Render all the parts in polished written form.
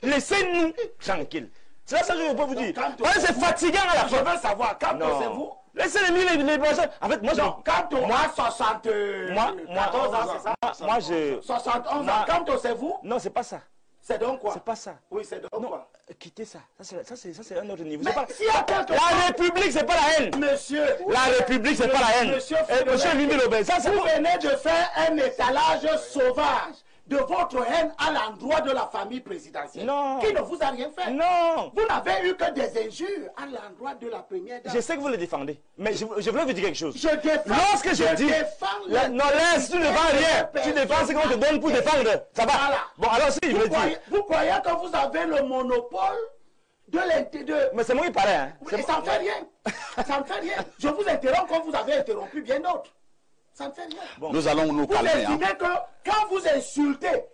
Laissez-nous tranquilles. C'est ça que je peux vous dire. C'est fatigant à la fin. Je veux savoir, quand c'est vous? Laissez les personnes. En fait, moi, moi, 74 ans, c'est ça? Moi, je... 71 ans, quand c'est vous? Non, c'est pas ça. C'est donc quoi? C'est pas ça. Oui, c'est donc quoi? Quittez ça. Ça, c'est un autre niveau. Mais Pas... La République, c'est pas la haine. Monsieur. La République, c'est pas la haine. Monsieur Limi Lobé, ça, c'est... Vous venez de faire un étalage sauvage de votre haine à l'endroit de la famille présidentielle. Non. Qui ne vous a rien fait. Non. Vous n'avez eu que des injures à l'endroit de la première dame. Je sais que vous le défendez, mais je voulais vous dire quelque chose. Je défends. Lorsque je dis... Non, laisse, tu ne défends rien. Tu défends ce qu'on te donne pour défendre. Ça va. Voilà. Bon, alors si je veux dire... Vous croyez que vous avez le monopole de l'intérêt. Mais c'est moi qui parlais. Hein. Et ça ne fait rien. Ça ne fait rien. Je vous interromps comme vous avez interrompu bien d'autres. Ça ne fait rien. Bon. Nous allons nous calmer. Vous estimez que quand vous insultez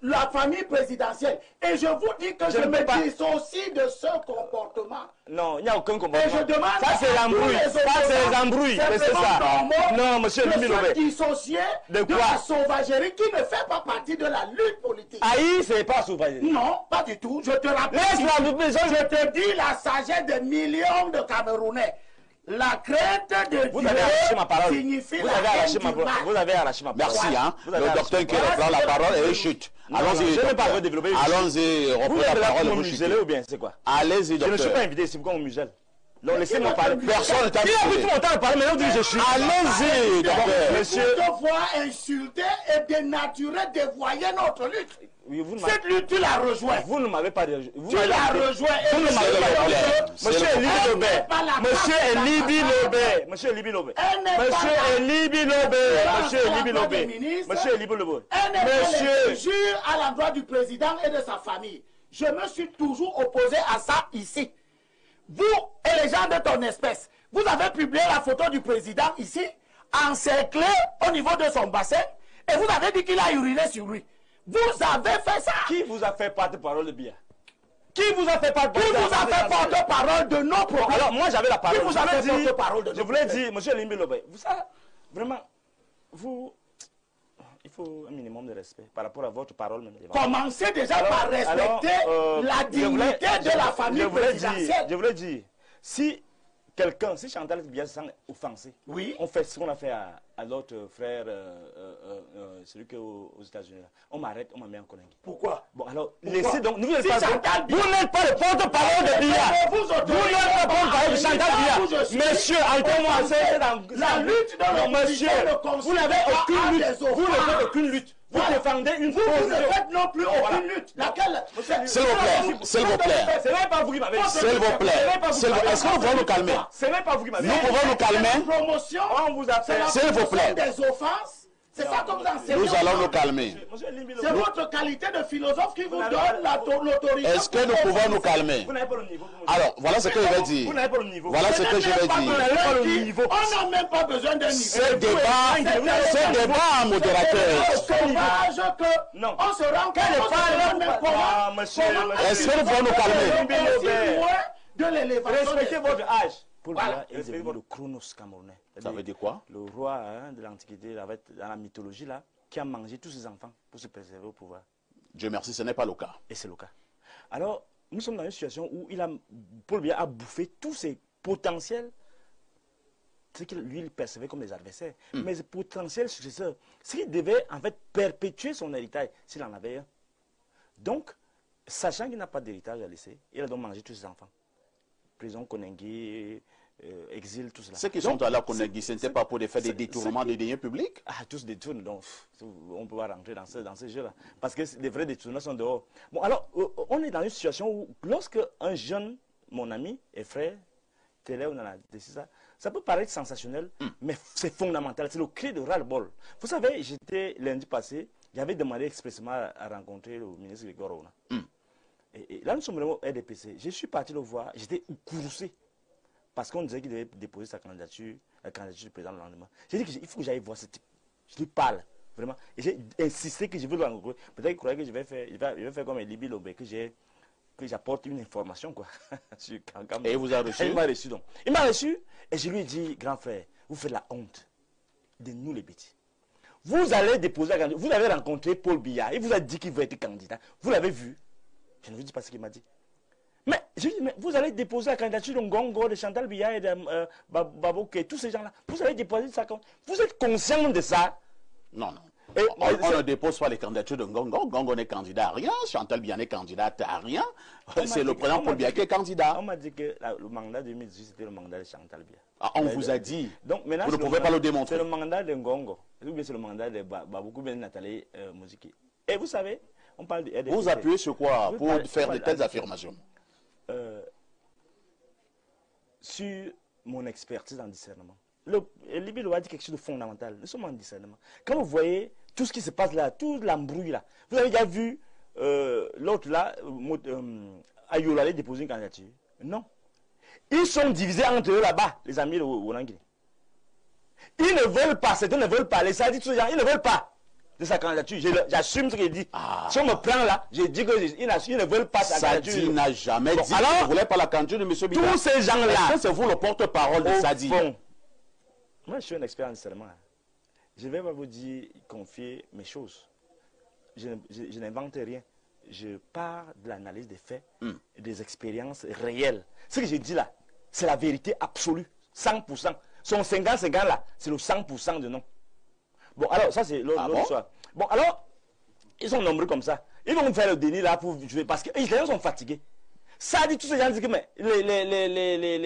la famille présidentielle, et je vous dis que je me dissocie de ce comportement. Non, il n'y a aucun comportement. Et je demande ça c'est l'embrouille. Ça c'est les embrouilles. C'est ça. Non, monsieur Limi Lobé. Dissocier de la sauvagerie qui ne fait pas partie de la lutte politique. Aïe, c'est pas sauvagerie. Non, pas du tout. Je te rappelle. Je te dis la sagesse des millions de Camerounais. La crainte de vous avez arraché ma parole. Signifie vous avez arraché ma parole. Vous avez arraché ma parole. Merci, hein. Le docteur qui reprend la parole et chute. Allons-y. Je ne vais pas redévelopper. Allons-y, reprends la parole. Vous musellez ou bien c'est quoi? Allez-y, docteur. Je ne suis pas invité, c'est pourquoi on muselle. Donc laissez-moi parler. Personne n'est invité. Qui a pris tout mon temps de parler, maintenant je suis. Allez-y, docteur. Monsieur. Vous devoir insulter et dénaturer, dévoyer notre lutte. Oui, cette lutte, tu l'as rejoint. Vous ne m'avez pas rejoint. Tu l'as rejoint. Vous ne m'avez pas rejoint. Monsieur Elibi Lobé. Monsieur Elibi Lobé. Monsieur Elibi Lobé. Monsieur Elibi Lobé. Monsieur Elibi Lobé. Monsieur Elibi Lobé. Monsieur. Jure à l'endroit du président et de sa famille. Je me suis toujours opposé à ça ici. Vous et les gens de ton espèce, vous avez publié la photo du président ici, encerclé au niveau de son bassin, et vous avez dit qu'il a uriné sur lui. Vous avez fait ça. Qui vous a fait porte-parole de bien? Qui vous a fait porte-parole de nos problèmes? Alors moi j'avais la parole. Qui vous a fait porte-parole de nos Je voulais dire, monsieur Limbi Lobé, vous savez, vraiment, il faut un minimum de respect par rapport à votre parole même. Commencez déjà par respecter la dignité de la famille présidentielle. Je voulais dire, si quelqu'un, si Chantal Biya se sent offensé, oui, on fait ce qu'on a fait à l'autre frère, celui qui est aux États-Unis. On m'arrête, on m'a mis en Konengi. Pourquoi? Bon, alors, laissez donc. Vous n'êtes pas le porte-parole de Biya. Vous n'êtes pas le porte-parole de Chantal Biya. Monsieur, entendez-moi, c'est dans la lutte dans le monsieur, vous n'avez aucune lutte. Vous ne faites aucune lutte. Vous défendez une position. Vous ne faites non plus aucune lutte. Laquelle? S'il vous plaît, s'il vous plaît. Ce n'est pas vous qui m'avez dit. S'il vous plaît. Est-ce que nous pouvons nous calmer? Ce n'est pas vous qui m'avez dit. Nous pouvons nous calmer. Promotion. On vous a fait. S'il vous plaît. Des offenses. C'est ça que vous enseignez. Nous allons nous calmer. C'est votre qualité de philosophe qui vous donne l'autorité. Est-ce que nous pouvons nous calmer? Vous n'avez pas le niveau. Alors, voilà ce que je vais dire. Vous n'avez pas le niveau. Voilà ce que je vais dire. On n'a même pas besoin d'un niveau. Ce débat en modérateur. Sauvage que non. On se rend compte. Est-ce que nous pouvons nous calmer? De l'élévation. Respectez votre âge. Paul Biya est devenu le Chronos camerounais. Ça veut dire quoi? Le roi de l'Antiquité, dans la mythologie, là, qui a mangé tous ses enfants pour se préserver au pouvoir. Dieu merci, ce n'est pas le cas. Et c'est le cas. Alors, nous sommes dans une situation où Paul Biya a bouffé tous ses potentiels, ce qu'il lui percevait comme des adversaires, mais ses potentiels successeurs, ce qui devait en fait perpétuer son héritage, s'il en avait un. Donc, sachant qu'il n'a pas d'héritage à laisser, il a donc mangé tous ses enfants. Prison, Konengi, exil, tout cela. Ceux qui sont allés à Konengi, ce n'était pas pour faire des détournements de deniers publics? Ah, tous détournent, donc on peut pas rentrer dans ce jeu-là. Parce que les vrais détournements sont dehors. Bon, alors, on est dans une situation où, lorsque un jeune, mon ami et frère, Télé, on a décidé ça peut paraître sensationnel, mais c'est fondamental. C'est le cri de ras-le-bol. Vous savez, j'étais lundi passé, j'avais demandé expressément à rencontrer le ministre Grégoire Ouna. Et là, nous sommes vraiment au RDPC. Je suis parti le voir, j'étais courroucé. Parce qu'on disait qu'il devait déposer sa candidature, la candidature du président le lendemain. J'ai dit qu'il faut que j'aille voir ce type. Je lui parle, vraiment. Et j'ai insisté que je veux le rencontrer. Peut-être qu'il croyait que je vais faire comme Elibi Lobé, que j'apporte une information, quoi. Et il vous a reçu? Il m'a reçu, donc. Il m'a reçu, et je lui ai dit, grand frère, vous faites la honte de nous les bêtis. Vous allez déposer la candidature. Vous avez rencontré Paul Biya. Il vous a dit qu'il veut être candidat. Vous l'avez vu. Je ne vous dis pas ce qu'il m'a dit. Mais, je dis, mais vous allez déposer la candidature de Ngongo, de Chantal Biya et de Babouké, tous ces gens-là. Vous allez déposer ça. Vous êtes conscient de ça? Non, non. Et On ne dépose pas les candidatures de Ngongo. Ngongo n'est candidat à rien. Chantal Biya n'est candidate à rien. C'est le président Paul Biya qui est candidat. On m'a dit que le mandat 2018, c'était le mandat de Chantal Biya. Ah, on vous a dit. Donc, maintenant, vous ne pouvez pas le démontrer. C'est le mandat de Ngongo. Ou bien c'est le mandat de Baboukou, bien Nathalie Mouziki. Et vous savez, on parle de RDPC. Vous appuyez sur quoi pour faire de telles affirmations? Sur mon expertise en discernement. Libye a dit quelque chose de fondamental. Nous sommes en discernement. Quand vous voyez tout ce qui se passe là, toute l'embrouille là, vous avez déjà vu l'autre là, Ayola aller déposer une candidature? Non. Ils sont divisés entre eux là-bas, les amis de Ouangui. Ils ne veulent pas, certains ne veulent pas. Les sadis, tous ces gens, ils ne veulent pas de sa candidature. J'assume ce qu'il dit. Ah. Si on me prend là, je dis qu'ils ne veulent pas sa candidature. Sadi n'a jamais dit qu'il ne voulait pas la candidature de M. Biya. Tous ces gens-là. Est-ce que c'est vous le porte-parole de Sadi? Moi, je suis un expert en discernement. Je ne vais pas vous dire, confier mes choses. Je n'invente rien. Je pars de l'analyse des faits, des expériences réelles. Ce que j'ai dit là, c'est la vérité absolue, 100%. Son 50-50 là, c'est le 100% de non. Bon, alors, ça c'est l'autre histoire. Bon, alors, ils sont nombreux comme ça. Ils vont faire le déni là pour jouer parce que les gens sont fatigués. Ça dit, tous ces gens disent que mais,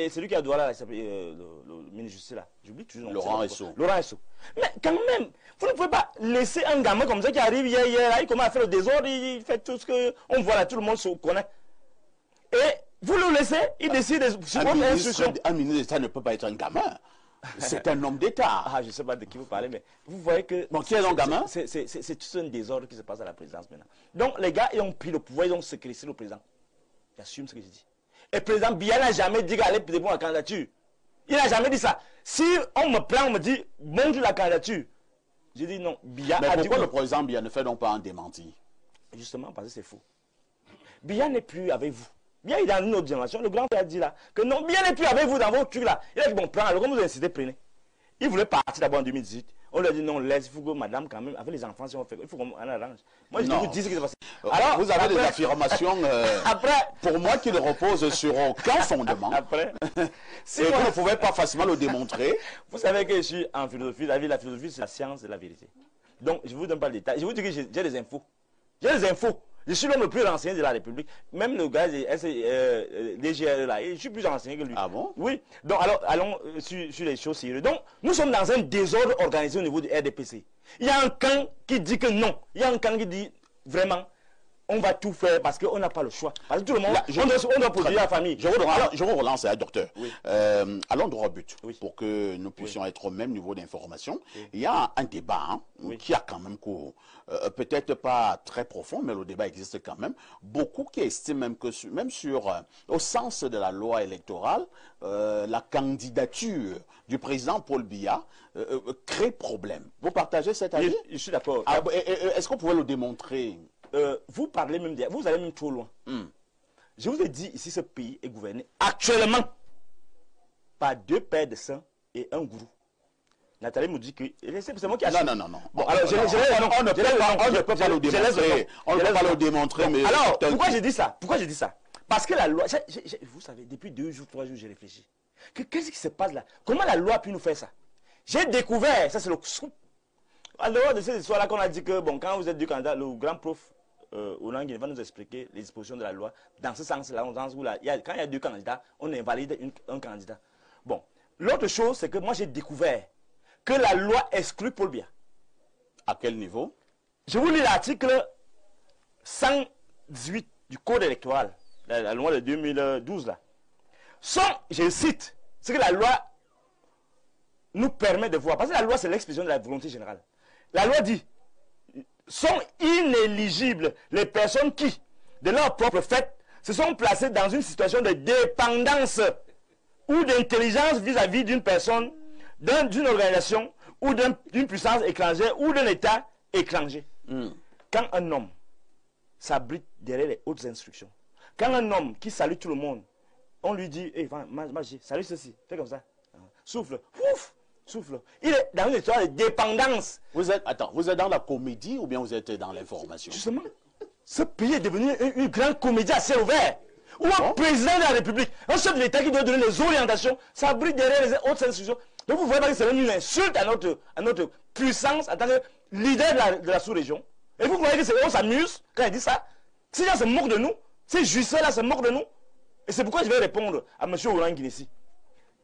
celui qui a droit là, il s'appelle le ministre de justice là, j'oublie toujours. Laurent Esso. Laurent Esso. Mais quand même, vous ne pouvez pas laisser un gamin comme ça qui arrive hier, là, il commence à faire le désordre, il fait tout ce qu'on voit là, tout le monde se connaît. Et vous le laissez, il décide sur votre instruction. Un ministre d'État ne peut pas être un gamin. C'est un homme d'État. Ah, je ne sais pas de qui vous parlez, mais vous voyez que... Bon, qui est un gamin? C'est tout un désordre qui se passe à la présidence maintenant. Donc, les gars, ils ont pris le pouvoir, ils ont séquestré le président. J'assume ce que je dis. Et le président Biya n'a jamais dit qu'il allait déposer la candidature. Il n'a jamais dit ça. Si on me prend, on me dit, montre la candidature. Je dis non, Biya mais a dit... pourquoi le président Biya ne fait donc pas un démenti? Justement, parce que c'est faux. Biya n'est plus avec vous. Biya est dans une autre génération. Le grand frère a dit là, que non, Biya n'est plus avec vous dans votre truc là. Il a dit, bon, prends, alors comme vous incitez, prenez. Il voulait partir d'abord en 2018. On lui a dit non, laisse, il faut que madame, quand même, avec les enfants, si on fait, il faut qu'on arrange. Moi, je vous dis ce qui s'est passé. Alors, vous avez des affirmations, pour moi, qui ne reposent sur aucun fondement. Après, si vous ne pouvez pas facilement le démontrer. Vous savez que je suis en philosophie. La philosophie, c'est la science et la vérité. Donc, je ne vous donne pas le détail. Je vous dis que j'ai des infos. J'ai des infos. Je suis l'homme le plus renseigné de la République. Même le gars DGR là, je suis plus renseigné que lui. Ah bon? Oui. Donc, alors, allons sur les choses sérieuses. Donc, nous sommes dans un désordre organisé au niveau du RDPC. Il y a un camp qui dit que non. Il y a un camp qui dit vraiment, on va tout faire parce qu'on n'a pas le choix. Parce que tout le monde, on doit produire la famille. Je vous relance, docteur. Oui. Allons droit au but, oui, pour que nous puissions être au même niveau d'information. Oui. Il y a un débat qui a quand même cours. Peut-être pas très profond, mais le débat existe quand même. Beaucoup qui estiment même que, même au sens de la loi électorale, la candidature du président Paul Biya crée problème. Vous partagez cet avis? Je suis d'accord. Est-ce que vous pouvez le démontrer? Vous parlez même, vous allez même trop loin. Je vous ai dit ici, ce pays est gouverné actuellement par 2 pères de sang et un gourou. Nathalie me dit que c'est moi qui a... Non. Bon, alors, on ne peut pas le démontrer. On ne peut pas le démontrer, mais... Alors, pourquoi j'ai dit ça? Pourquoi j'ai dit ça? Parce que la loi... Vous savez, depuis 2 jours, 3 jours, j'ai réfléchi. Qu'est-ce qui se passe là? Comment la loi a pu nous faire ça? J'ai découvert, ça c'est le scoop. En dehors de cette histoire-là qu'on a dit que, bon, quand vous êtes du candidat, le grand prof Ouangui va nous expliquer les dispositions de la loi dans ce sens-là, dans le sens où là, quand il y a 2 candidats, on invalide un candidat. Bon, l'autre chose, c'est que moi j'ai découvert que la loi exclut Paul Biya. À quel niveau? Je vous lis l'article 118 du Code électoral, la loi de 2012 là. Je cite, ce que la loi nous permet de voir. Parce que la loi, c'est l'expression de la volonté générale. La loi dit, sont inéligibles les personnes qui, de leur propre fait, se sont placées dans une situation de dépendance ou d'intelligence vis-à-vis d'une personne, d'une organisation ou d'une puissance étrangère ou d'un État étranger. Quand un homme s'abrite derrière les hautes instructions, quand un homme qui salue tout le monde, on lui dit, hey, salut ceci, fais comme ça, souffle, ouf, souffle. Il est dans une histoire de dépendance. Vous êtes dans la comédie ou bien vous êtes dans l'information? Justement, ce pays est devenu une grande comédie à ciel ouvert. Ou un président de la République, un chef de l'État qui doit donner les orientations, ça brille derrière les autres institutions. Donc vous voyez pas que c'est une insulte à notre puissance en tant que leader de la sous-région. Et vous croyez qu'on s'amuse quand il dit ça? Ces gens se moquent de nous, ces juifs-là se moquent de nous. Et c'est pourquoi je vais répondre à M. Ouranguinessi.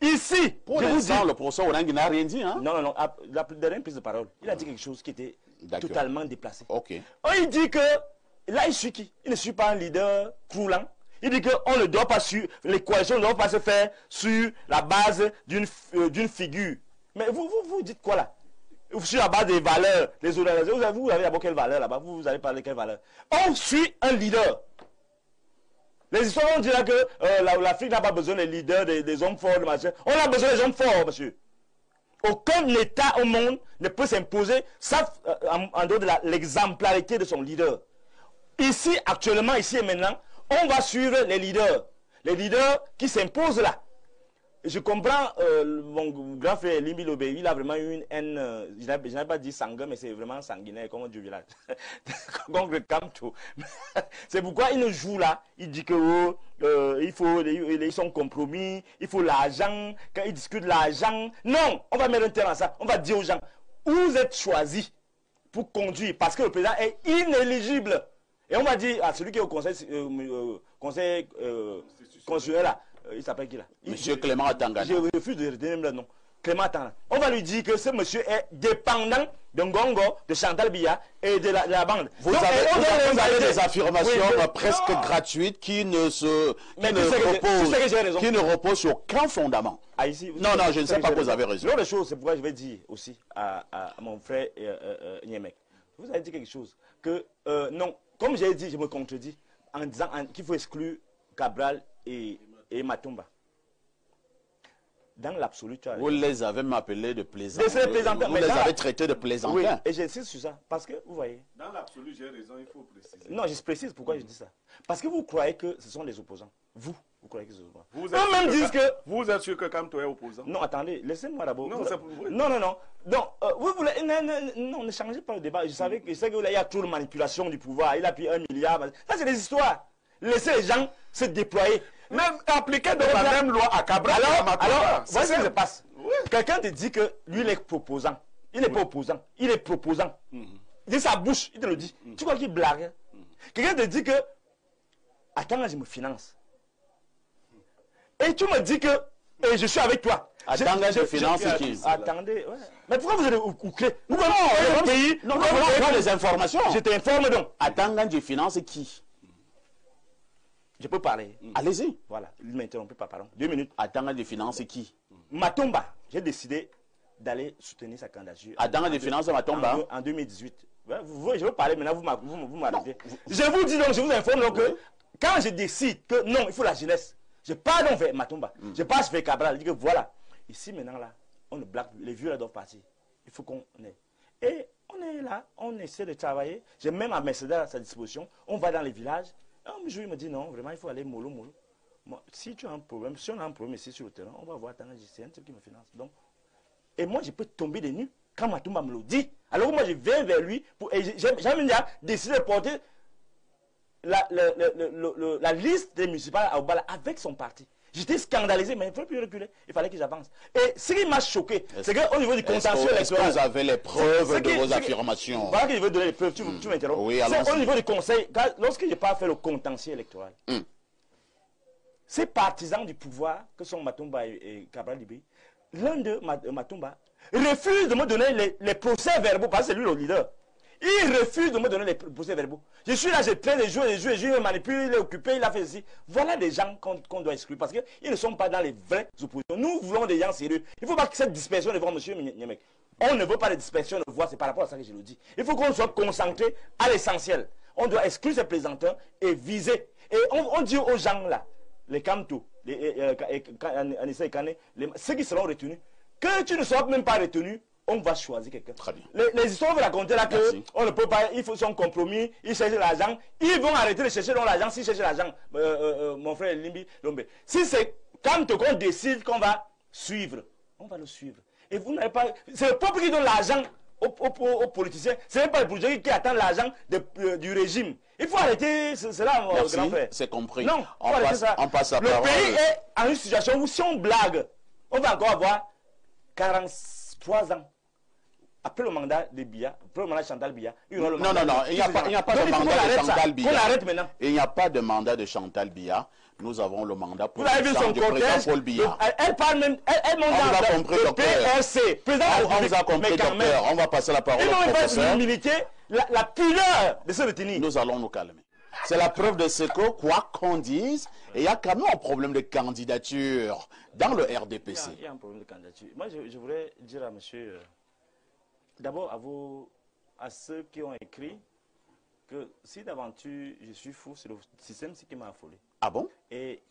Ici, pour l'instant, le professeur Ouranguinessi n'a rien dit. Hein? Non, la dernière prise de parole, il a dit quelque chose qui était totalement déplacé. Ok. Il dit que, là, il suit qui? Il ne suit pas un leader croulant. Il dit qu'on ne doit pas suivre, les coalitions ne doivent pas se faire sur la base d'une figure. Mais vous dites quoi là? Sur la base des valeurs, des organisations. Vous avez d'abord quelle valeur là-bas? Vous allez parler de quelle valeur? On suit un leader. Les histoires vont dire que l'Afrique n'a pas besoin des leaders, des hommes forts, de machin. On a besoin des hommes forts, monsieur. Aucun État au monde ne peut s'imposer, sauf en dehors de l'exemplarité de son leader. Ici, actuellement, ici et maintenant, on va suivre les leaders qui s'imposent là. Je comprends mon grand frère Limbi Lobé, il a vraiment eu une haine, je n'ai pas dit sanguin, mais c'est vraiment sanguinaire, comme on dit au village. Contre Kamto. C'est pourquoi il nous joue là, il dit que ils sont compromis, il faut l'argent, quand ils discutent l'argent. Non, on va mettre un terme à ça, on va dire aux gens, vous êtes choisis pour conduire, parce que le président est inéligible. Et on va dire à celui qui est au conseil constitutionnel là, il s'appelle qui là? Monsieur Clément Atangana. Je refuse de retenir le nom. Clément Atangana. On va lui dire que ce monsieur est dépendant de Ngongo, de Chantal Biya et de la bande. Vous avez des affirmations presque gratuites qui ne reposent sur aucun fondament. Ah, ici, non, je ne sais pas que vous avez raison. L'autre chose, c'est pourquoi je vais dire aussi à mon frère Niemek. Vous avez dit quelque chose que non, comme j'ai dit, je me contredis en disant qu'il faut exclure Cabral et Matumba. Dans l'absolu, tu as vous les avez appelés de plaisantins. Vous les avez traités de plaisantins. Oui, et j'insiste sur ça. Parce que, vous voyez. Dans l'absolu, j'ai raison, il faut préciser. Non, je précise pourquoi je dis ça. Parce que vous croyez que ce sont des opposants. Vous croyez que ce sont des opposants. Vous êtes sûr que Kamto est opposant? Non, attendez, laissez-moi d'abord. Non, non. Donc, vous voulez. Non, ne changez pas le débat. Je sais qu'il y a trop de manipulation du pouvoir. Il a pris 1 milliard. Ça, c'est des histoires. Laissez les gens se déployer. Même appliquer de la même loi à Cabral. Alors, voici ce qui se passe. Oui. Quelqu'un te dit que lui, il est proposant. Il n'est pas opposant. Il est proposant. Il dit sa bouche, il te le dit. Tu crois qu'il blague? Quelqu'un te dit que, attends, je me finance. Et tu me dis que, je suis avec toi. Attends, je finance qui? Attendez, ouais. Mais pourquoi vous êtes ouclé? Non, les informations. Je t'informe donc. Attends, je finance qui? Je peux parler. Allez-y. Voilà, il ne m'interrompt pas, pardon. 2 minutes. Attends, de finances qui? Matumba, j'ai décidé d'aller soutenir sa candidature. Attends, de finances Matumba en 2018. Je veux parler maintenant, vous m'arrêtez. Je vous dis donc, je vous informe donc que quand je décide que non, il faut la jeunesse, je pars donc vers Matumba. Je passe vers Cabral, je dis que voilà, ici maintenant là, on ne blague, les vieux là doivent partir. Il faut qu'on ait. Et on est là, on essaie de travailler. J'ai même un Mercedes à sa disposition. On va dans les villages. Un jour, il me dit non, vraiment, il faut aller mollo. Moi, si tu as un problème, si on a un problème ici sur le terrain, on va voir, c'est un truc qui me finance. Donc, et moi, je peux tomber des nues quand Matumba me le dit. Alors moi, je viens vers lui, et j'ai même décidé de porter la liste des municipales à Obala avec son parti. J'étais scandalisé, mais il ne faut plus reculer. Il fallait que j'avance. Et ce qui m'a choqué, c'est qu'au niveau du contentieux électoral... Est-ce que vous avez les preuves de vos affirmations? Voilà que je veux donner les preuves, tu m'interromps. Oui, c'est au niveau du conseil, lorsque je n'ai pas fait le contentieux électoral, ces partisans du pouvoir, que sont Matumba et Cabral Libé, l'un d'eux, Matumba, refuse de me donner les procès verbaux, parce que c'est lui le leader. Il refuse de me donner les procès verbaux. Je suis là, je traîne les jours, il me manipule, il est occupé, il a fait ceci. Voilà des gens qu'on doit exclure parce qu'ils ne sont pas dans les vraies oppositions. Nous voulons des gens sérieux. Il ne faut pas que cette dispersion de voix, monsieur Niemek. On ne veut pas de dispersion de voix, c'est par rapport à ça que je le dis. Il faut qu'on soit concentré à l'essentiel. On doit exclure ces plaisantins et viser. Et on dit aux gens là, les Kamto, ceux qui seront retenus, que tu ne sois même pas retenu, on va choisir quelqu'un. Très bien. Les histoires vont raconter là qu'on ne peut pas, il faut son compromis, ils cherchent l'argent. Ils vont arrêter de chercher l'argent s'ils cherchent l'argent, mon frère Limbi Lombe. Si c'est quand on décide qu'on va suivre, on va le suivre. Et vous n'avez pas... C'est le peuple qui donne l'argent aux politiciens. Ce n'est pas le politicien qui attend l'argent du régime. Il faut arrêter cela, mon grand frère. C'est compris. Non, on passe à le pays est en une situation où si on blague, on va encore avoir 43 ans. Après le mandat de Biya, après le mandat de Chantal Biya, il y aura le mandat non, il n'y a pas de mandat de Chantal Biya. On l'arrête maintenant. Il n'y a pas de mandat de Chantal Biya. Nous avons le mandat pour vous avez vu son cortège, Paul Biya. Elle parle même, elle monte dans le PRC. On vous a compris, docteur. On va passer la parole au professeur. La pudeur de se retenir. Nous allons nous calmer. C'est la preuve de ce que, quoi qu'on dise, il y a quand même un problème de candidature dans le RDPC. Il y a un problème de candidature. Moi, je voudrais dire à monsieur, d'abord à ceux qui ont écrit, que si d'aventure je suis fou, c'est le système qui m'a affolé. Ah bon? Et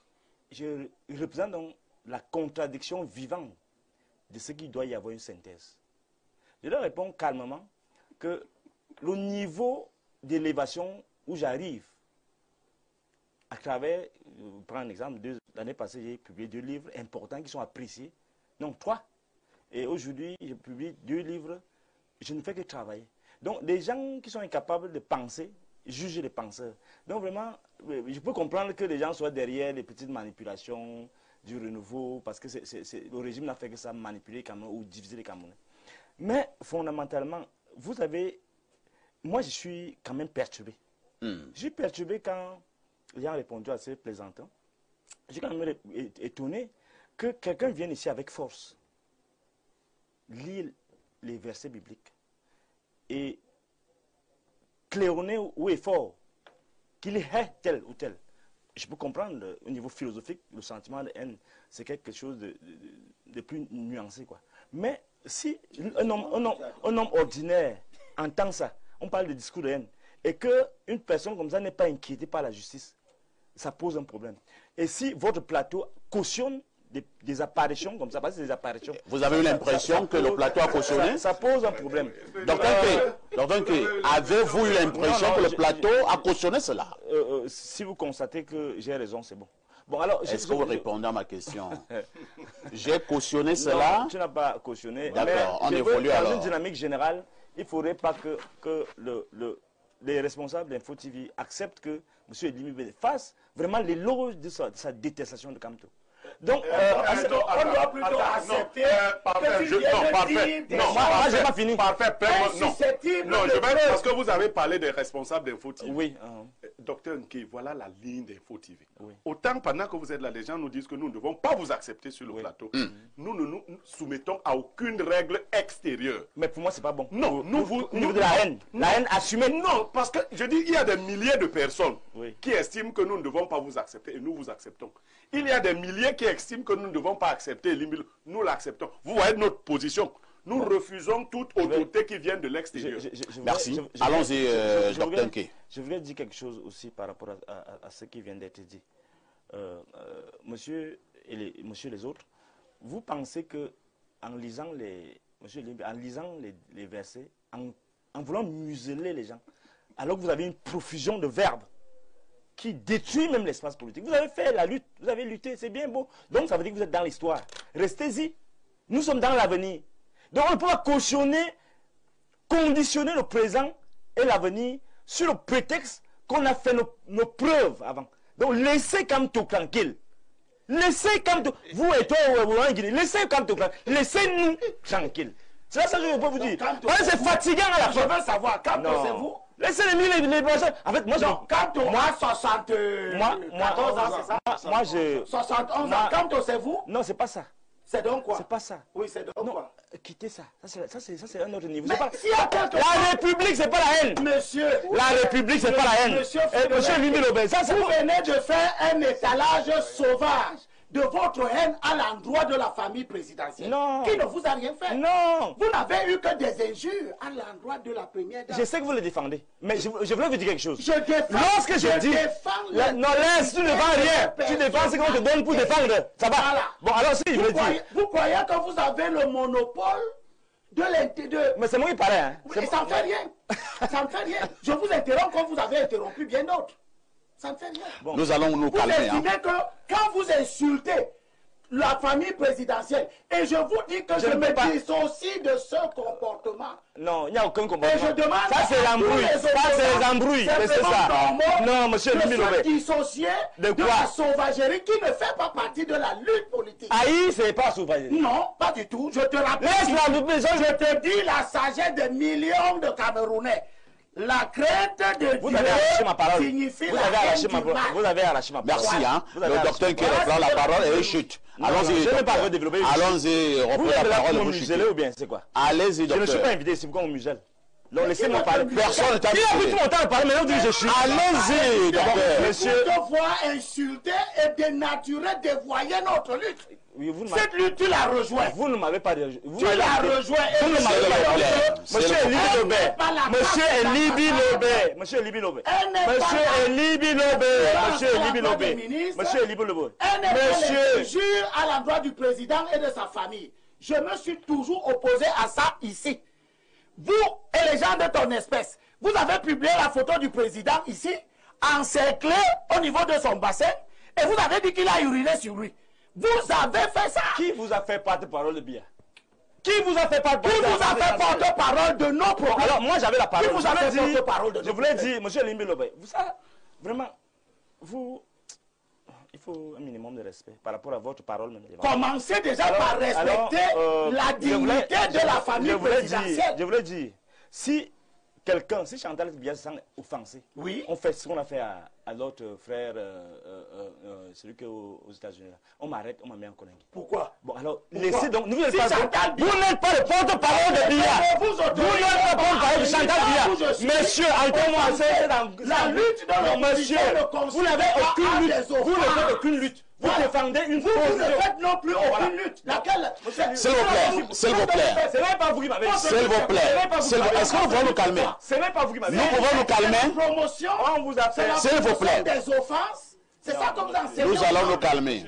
je représente donc la contradiction vivante de ce qu'il doit y avoir une synthèse. Je leur réponds calmement que le niveau d'élévation où j'arrive, à travers, je prends un exemple, l'année passée j'ai publié 2 livres importants qui sont appréciés, non 3. Et aujourd'hui je publie 2 livres, je ne fais que travailler. Donc des gens qui sont incapables de penser, juger les penseurs. Donc vraiment, je peux comprendre que les gens soient derrière les petites manipulations du renouveau, parce que le régime n'a fait que ça, manipuler les Camerounais ou diviser les Camerounais. Mais fondamentalement, vous avez, moi je suis quand même perturbé. Je suis perturbé quand les gens ont répondu à ces plaisantins. Je suis quand même étonné que quelqu'un vienne ici avec force, lire les versets bibliques et claironner ou effort qu'il est tel ou tel. Je peux comprendre au niveau philosophique, le sentiment de haine, c'est quelque chose de plus nuancé, quoi. Mais si un homme ordinaire entend ça, on parle de discours de haine, et qu'une personne comme ça n'est pas inquiétée par la justice, ça pose un problème. Et si votre plateau cautionne des apparitions comme ça, parce que c'est des apparitions. Vous avez eu l'impression que le plateau a cautionné? Ça pose un problème. Donc, avez-vous eu l'impression que le plateau a cautionné cela? Si vous constatez que j'ai raison, c'est bon. Bon, alors, est-ce que vous répondez à ma question? J'ai cautionné cela? Non, tu n'as pas cautionné. D'accord, on évolue alors. Dans une dynamique générale, il ne faudrait pas que les responsables d'Info TV acceptent que M. Elimi fasse vraiment l'éloge de sa détestation de Kamto. Donc, on doit plutôt accepter que tu viennes dire moi, je n'ai pas fini. Parfait, non, parce que vous avez parlé des responsables d'Info TV. Oui. Docteur Nké, voilà la ligne d'Info TV. Oui. Autant pendant que vous êtes là, les gens nous disent que nous ne devons pas vous accepter sur le plateau. Nous ne nous soumettons à aucune règle extérieure. Mais pour moi, c'est pas bon. Non, au niveau de la haine. La haine assumée. Non, parce que je dis, il y a des milliers de personnes Oui. qui estiment que nous ne devons pas vous accepter et nous vous acceptons. Il y a des milliers qui estiment que nous ne devons pas accepter Elimi. Nous l'acceptons. Vous voyez notre position. Nous refusons toute autorité qui vient de l'extérieur. Merci. Allons-y, Dr. Nké. Je voulais dire quelque chose aussi par rapport à ce qui vient d'être dit. Monsieur et les autres, vous pensez que en lisant les versets, en voulant museler les gens, alors que vous avez une profusion de verbes qui détruit même l'espace politique. Vous avez fait la lutte, vous avez lutté, c'est bien beau. Donc ça veut dire que vous êtes dans l'histoire. Restez-y. Nous sommes dans l'avenir. Donc on ne peut pas cautionner, conditionner le présent et l'avenir sur le prétexte qu'on a fait nos preuves avant. Donc laissez Kamto tranquille. Laissez Kamto, vous et toi, laissez Kamto tranquille. Laissez-nous tranquille. C'est ça que je peux vous dire. C'est fatigant à la fin. Je veux savoir, Kamto, c'est vous? Laissez les personnes. En fait, moi, Kamto, moi, 74 ans, c'est ça? Moi, je... 71 ans, Kamto, c'est vous? Non, c'est pas ça. C'est donc quoi? C'est pas ça. Oui, c'est donc quoi? Quittez ça. Ça, c'est un autre niveau. Mais s'il y a quelque chose... La République, c'est pas la haine. Monsieur... La République, c'est pas la haine. Monsieur Limi Lobé, ça, c'est... Vous venez de faire un étalage sauvage de votre haine à l'endroit de la famille présidentielle. Non. Qui ne vous a rien fait. Non. Vous n'avez eu que des injures à l'endroit de la première dame. Je sais que vous le défendez, mais je voulais vous dire quelque chose. Je défends. Lorsque je dis... Non, laisse, tu ne défends rien. Tu défends ce qu'on te donne pour défendre. Ça va. Voilà. Bon, alors si, je veux dire... Vous croyez que vous avez le monopole de l'intérêt. Mais c'est moi qui parlais, hein. Et ça ne fait rien. Ça ne fait rien. Je vous interromps comme vous avez interrompu bien d'autres. Ça ne fait rien. Bon. Nous allons nous calmer. Vous estimez que quand vous insultez la famille présidentielle. Et je vous dis que je me dissocie de ce comportement. Non, il n'y a aucun comportement. Et je demande ça, c'est l'embrouille. Ça, c'est les embrouilles. C'est ça. Non, monsieur Limbi Lobé. Dissocier de la sauvagerie qui ne fait pas partie de la lutte politique. Aïe, c'est pas sauvagerie. Non, pas du tout. Je te rappelle. Je te dis la sagesse des millions de Camerounais. La crainte de Dieu signifie vous avez arraché ma parole. Vous avez arraché ma parole. Merci, hein. Le docteur qui reprend la parole et chute. Allons-y. Je ne vais pas redévelopper. Allons-y, reprends la parole et vous chutez. Ou bien c'est quoi? Allez-y, docteur. Je ne suis pas invité ici, pourquoi on muselle? Donc laissez-moi parler. Personne ne t'a invité. Qui a pris tout mon temps de parler? Maintenant, je suis. Allez-y, docteur. Monsieur. Vous devoir insulter et dénaturer, dévoyer notre lutte. Oui, cette lutte, tu l'as rejoint. Vous ne m'avez pas rejoint. Tu l'as rejoint. Vous ne m'avez pas rejoint. Monsieur Elibi Lobé. Monsieur Elibi Lobé. Monsieur Elibi Lobé. Monsieur Elibi Lobé. Monsieur Elibi Lobé. Monsieur Elibi Lobé. Monsieur. Jure à l'endroit du président et de sa famille. Je me suis toujours opposé à ça ici. Vous et les gens de ton espèce, vous avez publié la photo du président ici, encerclé au niveau de son bassin, et vous avez dit qu'il a uriné sur lui. Vous avez fait ça. Qui vous a fait porte-parole de bien? Qui vous a fait porte-parole de nos problèmes? Alors moi j'avais la parole. Qui vous a fait porte-parole de nos Je voulais dire, monsieur Limbi Lobé, vous savez, vraiment, il faut un minimum de respect par rapport à votre parole même. Commencez déjà par respecter la dignité de la famille présidentielle. Je voulais dire, si Chantal Biya se sent offensé, oui. On fait ce qu'on a fait à l'autre frère, celui qui est aux États-Unis. On m'arrête, on m'a mis en Koningui. Pourquoi? Bon, alors, laissez donc. Vous n'êtes pas le porte-parole de Biya. Vous n'êtes pas le porte-parole de Chantal Biya. Monsieur, entendez-moi, c'est dans la lutte dans le monsieur, vous n'avez aucune lutte. Vous ne faites aucune lutte. Vous défendez une position. Vous ne faites non plus aucune lutte. Laquelle? S'il vous plaît. Ce n'est pas vous qui m'avez dit. S'il vous plaît. Est-ce que nous pouvons nous calmer? Ce n'est pas vous qui m'avez dit. Nous pouvons nous calmer? Promotion. On vous a fait. S'il vous plaît. Des offenses. C'est ça que vous enseignez. Nous allons nous calmer.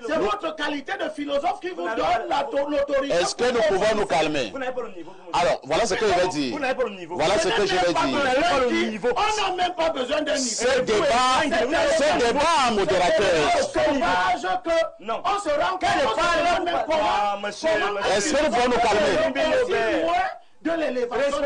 C'est votre qualité de philosophe qui vous donne l'autorité. Est-ce que nous pouvons nous calmer? Vous n'avez pas le niveau. Alors, voilà ce que je vais dire. Vous n'avez pas le niveau. Voilà ce que je vais dire. On n'a même pas besoin d'un niveau. Ce débat en modérateur. Sauvage que on se rend compte. Est-ce que nous pouvons nous calmer? De l'élévation.